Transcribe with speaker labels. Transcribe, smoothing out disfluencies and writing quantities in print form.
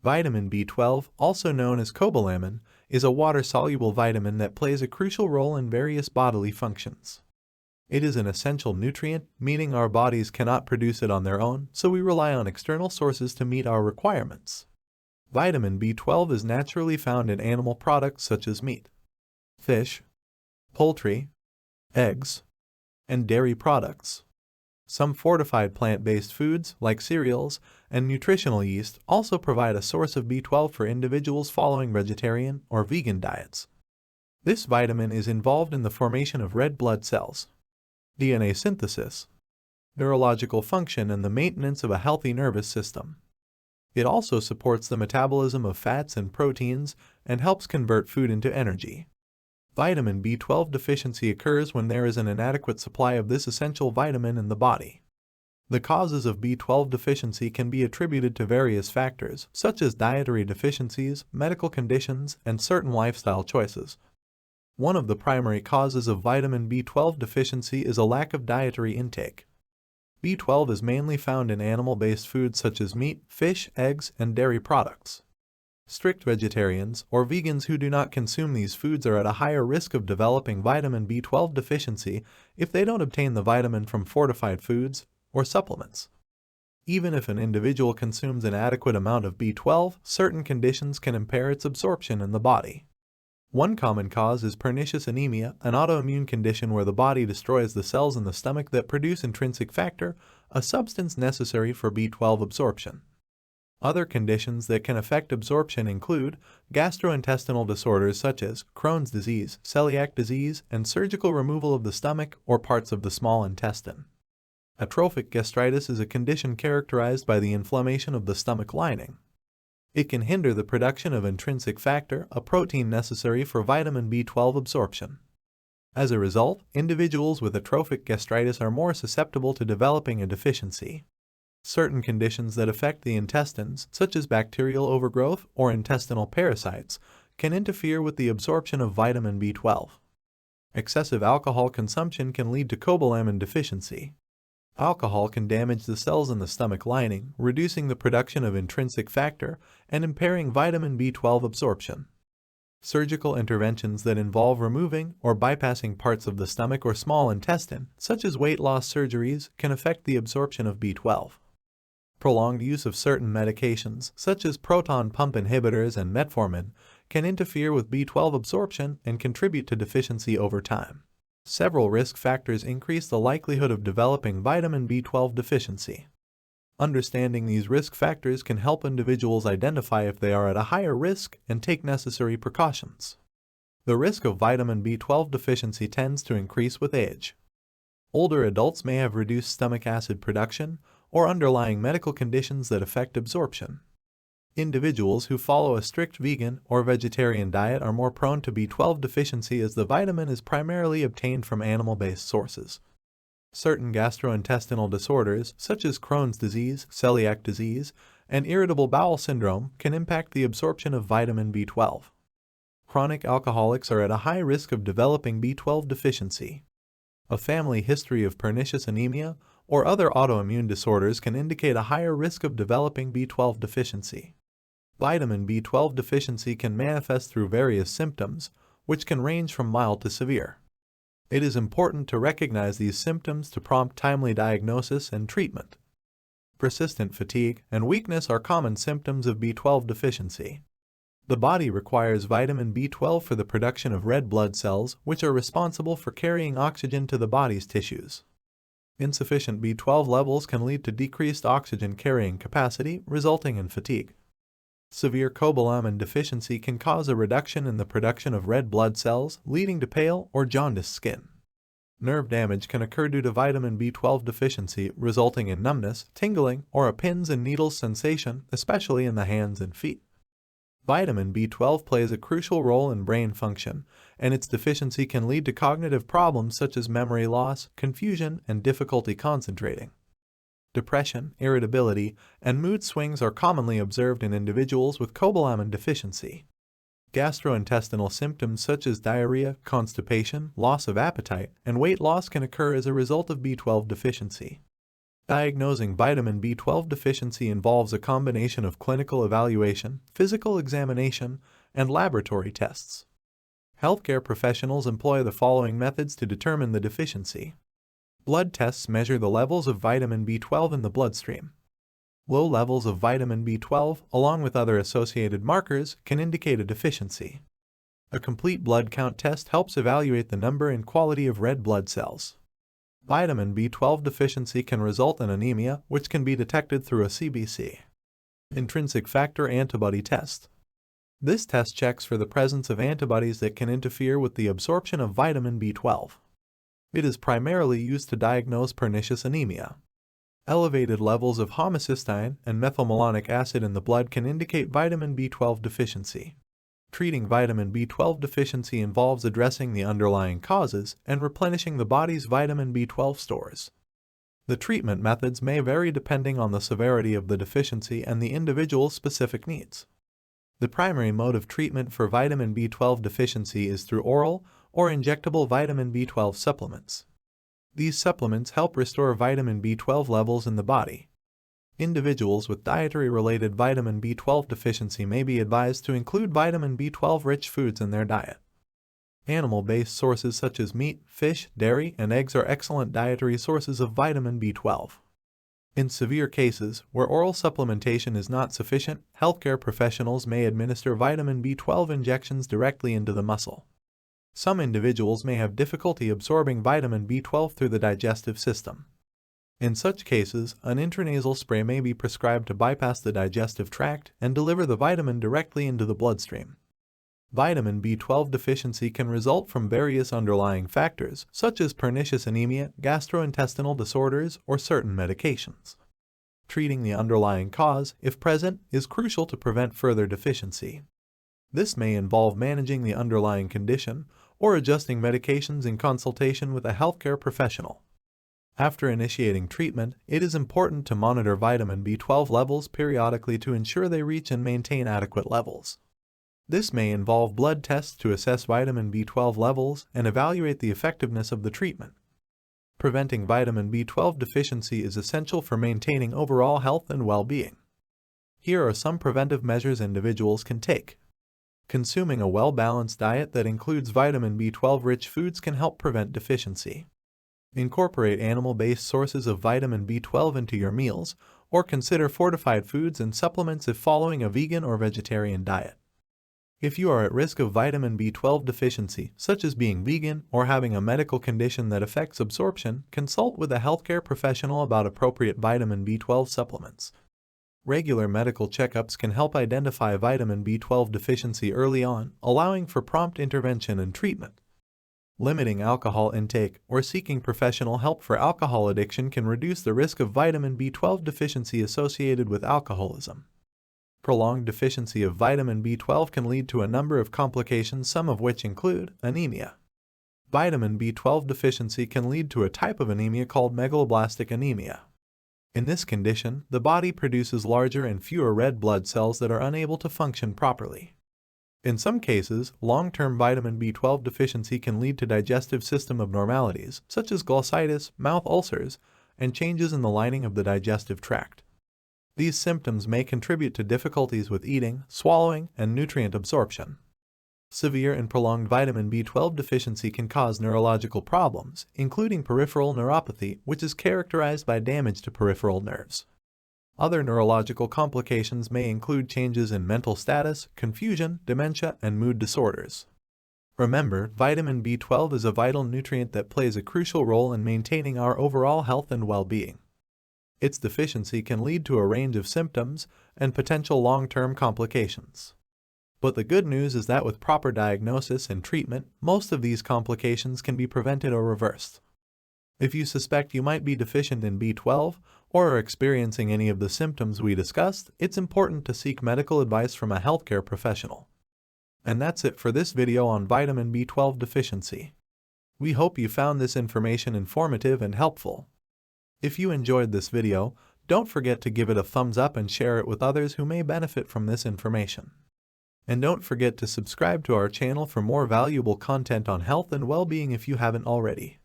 Speaker 1: Vitamin B12, also known as cobalamin, is a water-soluble vitamin that plays a crucial role in various bodily functions. It is an essential nutrient, meaning our bodies cannot produce it on their own, so we rely on external sources to meet our requirements. Vitamin B12 is naturally found in animal products such as meat, fish, poultry, eggs, and dairy products. Some fortified plant-based foods, like cereals and nutritional yeast, also provide a source of B12 for individuals following vegetarian or vegan diets. This vitamin is involved in the formation of red blood cells, DNA synthesis, neurological function, and the maintenance of a healthy nervous system. It also supports the metabolism of fats and proteins and helps convert food into energy. Vitamin B12 deficiency occurs when there is an inadequate supply of this essential vitamin in the body. The causes of B12 deficiency can be attributed to various factors, such as dietary deficiencies, medical conditions, and certain lifestyle choices. One of the primary causes of vitamin B12 deficiency is a lack of dietary intake. B12 is mainly found in animal-based foods such as meat, fish, eggs, and dairy products. Strict vegetarians or vegans who do not consume these foods are at a higher risk of developing vitamin B12 deficiency if they don't obtain the vitamin from fortified foods or supplements. Even if an individual consumes an adequate amount of B12, certain conditions can impair its absorption in the body. One common cause is pernicious anemia, an autoimmune condition where the body destroys the cells in the stomach that produce intrinsic factor, a substance necessary for B12 absorption. Other conditions that can affect absorption include gastrointestinal disorders such as Crohn's disease, celiac disease, and surgical removal of the stomach or parts of the small intestine. Atrophic gastritis is a condition characterized by the inflammation of the stomach lining. It can hinder the production of intrinsic factor, a protein necessary for vitamin B12 absorption. As a result, individuals with atrophic gastritis are more susceptible to developing a deficiency. Certain conditions that affect the intestines, such as bacterial overgrowth or intestinal parasites, can interfere with the absorption of vitamin B12. Excessive alcohol consumption can lead to cobalamin deficiency. Alcohol can damage the cells in the stomach lining, reducing the production of intrinsic factor and impairing vitamin B12 absorption. Surgical interventions that involve removing or bypassing parts of the stomach or small intestine, such as weight loss surgeries, can affect the absorption of B12. Prolonged use of certain medications, such as proton pump inhibitors and metformin, can interfere with B12 absorption and contribute to deficiency over time. Several risk factors increase the likelihood of developing vitamin B12 deficiency. Understanding these risk factors can help individuals identify if they are at a higher risk and take necessary precautions. The risk of vitamin B12 deficiency tends to increase with age. Older adults may have reduced stomach acid production or underlying medical conditions that affect absorption. Individuals who follow a strict vegan or vegetarian diet are more prone to B12 deficiency as the vitamin is primarily obtained from animal-based sources. Certain gastrointestinal disorders, such as Crohn's disease, celiac disease, and irritable bowel syndrome, can impact the absorption of vitamin B12. Chronic alcoholics are at a high risk of developing B12 deficiency. A family history of pernicious anemia or other autoimmune disorders can indicate a higher risk of developing B12 deficiency. Vitamin B12 deficiency can manifest through various symptoms, which can range from mild to severe. It is important to recognize these symptoms to prompt timely diagnosis and treatment. Persistent fatigue and weakness are common symptoms of B12 deficiency. The body requires vitamin B12 for the production of red blood cells, which are responsible for carrying oxygen to the body's tissues. Insufficient B12 levels can lead to decreased oxygen carrying capacity, resulting in fatigue. Severe cobalamin deficiency can cause a reduction in the production of red blood cells, leading to pale or jaundiced skin. Nerve damage can occur due to vitamin B12 deficiency, resulting in numbness, tingling, or a pins and needles sensation, especially in the hands and feet. Vitamin B12 plays a crucial role in brain function, and its deficiency can lead to cognitive problems such as memory loss, confusion, and difficulty concentrating. Depression, irritability, and mood swings are commonly observed in individuals with cobalamin deficiency. Gastrointestinal symptoms such as diarrhea, constipation, loss of appetite, and weight loss can occur as a result of B12 deficiency. Diagnosing vitamin B12 deficiency involves a combination of clinical evaluation, physical examination, and laboratory tests. Healthcare professionals employ the following methods to determine the deficiency. Blood tests measure the levels of vitamin B12 in the bloodstream. Low levels of vitamin B12, along with other associated markers, can indicate a deficiency. A complete blood count test helps evaluate the number and quality of red blood cells. Vitamin B12 deficiency can result in anemia, which can be detected through a CBC. Intrinsic factor antibody test. This test checks for the presence of antibodies that can interfere with the absorption of vitamin B12. It is primarily used to diagnose pernicious anemia. Elevated levels of homocysteine and methylmalonic acid in the blood can indicate vitamin B12 deficiency. Treating vitamin B12 deficiency involves addressing the underlying causes and replenishing the body's vitamin B12 stores. The treatment methods may vary depending on the severity of the deficiency and the individual's specific needs. The primary mode of treatment for vitamin B12 deficiency is through oral or injectable vitamin B12 supplements. These supplements help restore vitamin B12 levels in the body. Individuals with dietary-related vitamin B12 deficiency may be advised to include vitamin B12-rich foods in their diet. Animal-based sources such as meat, fish, dairy, and eggs are excellent dietary sources of vitamin B12. In severe cases, where oral supplementation is not sufficient, healthcare professionals may administer vitamin B12 injections directly into the muscle. Some individuals may have difficulty absorbing vitamin B12 through the digestive system. In such cases, an intranasal spray may be prescribed to bypass the digestive tract and deliver the vitamin directly into the bloodstream. Vitamin B12 deficiency can result from various underlying factors, such as pernicious anemia, gastrointestinal disorders, or certain medications. Treating the underlying cause, if present, is crucial to prevent further deficiency. This may involve managing the underlying condition or adjusting medications in consultation with a healthcare professional. After initiating treatment, it is important to monitor vitamin B12 levels periodically to ensure they reach and maintain adequate levels. This may involve blood tests to assess vitamin B12 levels and evaluate the effectiveness of the treatment. Preventing vitamin B12 deficiency is essential for maintaining overall health and well-being. Here are some preventive measures individuals can take. Consuming a well-balanced diet that includes vitamin B12-rich foods can help prevent deficiency. Incorporate animal-based sources of vitamin B12 into your meals, or consider fortified foods and supplements if following a vegan or vegetarian diet. If you are at risk of vitamin B12 deficiency, such as being vegan or having a medical condition that affects absorption, consult with a healthcare professional about appropriate vitamin B12 supplements. Regular medical checkups can help identify vitamin B12 deficiency early on, allowing for prompt intervention and treatment. Limiting alcohol intake or seeking professional help for alcohol addiction can reduce the risk of vitamin B12 deficiency associated with alcoholism. Prolonged deficiency of vitamin B12 can lead to a number of complications, some of which include anemia. Vitamin B12 deficiency can lead to a type of anemia called megaloblastic anemia. In this condition, the body produces larger and fewer red blood cells that are unable to function properly. In some cases, long-term vitamin B12 deficiency can lead to digestive system abnormalities, such as glossitis, mouth ulcers, and changes in the lining of the digestive tract. These symptoms may contribute to difficulties with eating, swallowing, and nutrient absorption. Severe and prolonged vitamin B12 deficiency can cause neurological problems, including peripheral neuropathy, which is characterized by damage to peripheral nerves. Other neurological complications may include changes in mental status, confusion, dementia, and mood disorders. Remember, vitamin B12 is a vital nutrient that plays a crucial role in maintaining our overall health and well-being. Its deficiency can lead to a range of symptoms and potential long-term complications. But the good news is that with proper diagnosis and treatment, most of these complications can be prevented or reversed. If you suspect you might be deficient in B12 or are experiencing any of the symptoms we discussed, it's important to seek medical advice from a healthcare professional. And that's it for this video on vitamin B12 deficiency. We hope you found this information informative and helpful. If you enjoyed this video, don't forget to give it a thumbs up and share it with others who may benefit from this information. And don't forget to subscribe to our channel for more valuable content on health and well-being if you haven't already.